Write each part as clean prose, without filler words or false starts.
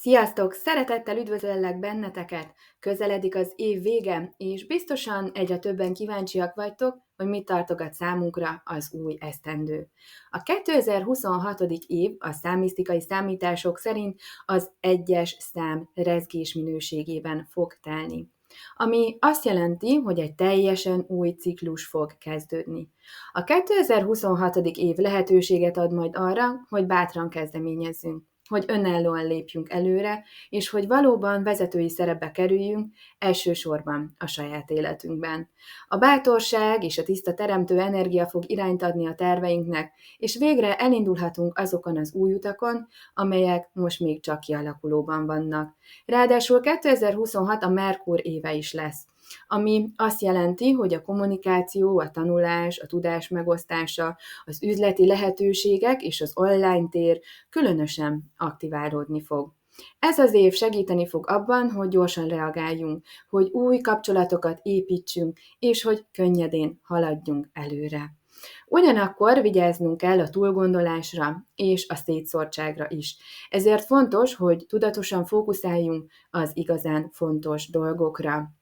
Sziasztok! Szeretettel üdvözöllek benneteket! Közeledik az év vége, és biztosan egyre többen kíváncsiak vagytok, hogy mit tartogat számunkra az új esztendő. A 2026. év a számisztikai számítások szerint az egyes szám rezgés minőségében fog telni, ami azt jelenti, hogy egy teljesen új ciklus fog kezdődni. A 2026. év lehetőséget ad majd arra, hogy bátran kezdeményezzünk, hogy önállóan lépjünk előre, és hogy valóban vezetői szerepbe kerüljünk, elsősorban a saját életünkben. A bátorság és a tiszta teremtő energia fog irányt adni a terveinknek, és végre elindulhatunk azokon az új utakon, amelyek most még csak kialakulóban vannak. Ráadásul 2026 a Merkur éve is lesz, ami azt jelenti, hogy a kommunikáció, a tanulás, a tudás megosztása, az üzleti lehetőségek és az online tér különösen aktiválódni fog. Ez az év segíteni fog abban, hogy gyorsan reagáljunk, hogy új kapcsolatokat építsünk, és hogy könnyedén haladjunk előre. Ugyanakkor vigyáznunk kell a túlgondolásra és a szétszórtságra is. Ezért fontos, hogy tudatosan fókuszáljunk az igazán fontos dolgokra.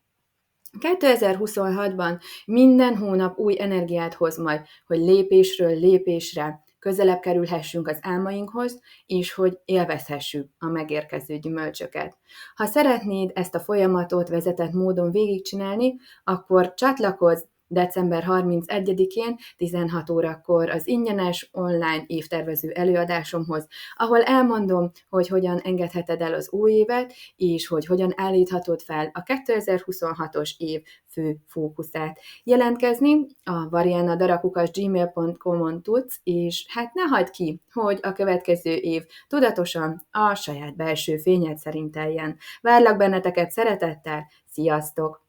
2026-ban minden hónap új energiát hoz majd, hogy lépésről lépésre közelebb kerülhessünk az álmainkhoz, és hogy élvezhessük a megérkező gyümölcsöket. Ha szeretnéd ezt a folyamatot vezetett módon végigcsinálni, akkor csatlakozz december 31-én 16 órakor az ingyenes online évtervező előadásomhoz, ahol elmondom, hogy hogyan engedheted el az új évet, és hogy hogyan állíthatod fel a 2026-os év fő fókuszát. Jelentkezni a varianadarakukas@gmail.com-on tudsz, és hát ne hagyd ki, hogy a következő év tudatosan a saját belső fényed szerint teljen. Várlak benneteket szeretettel, sziasztok!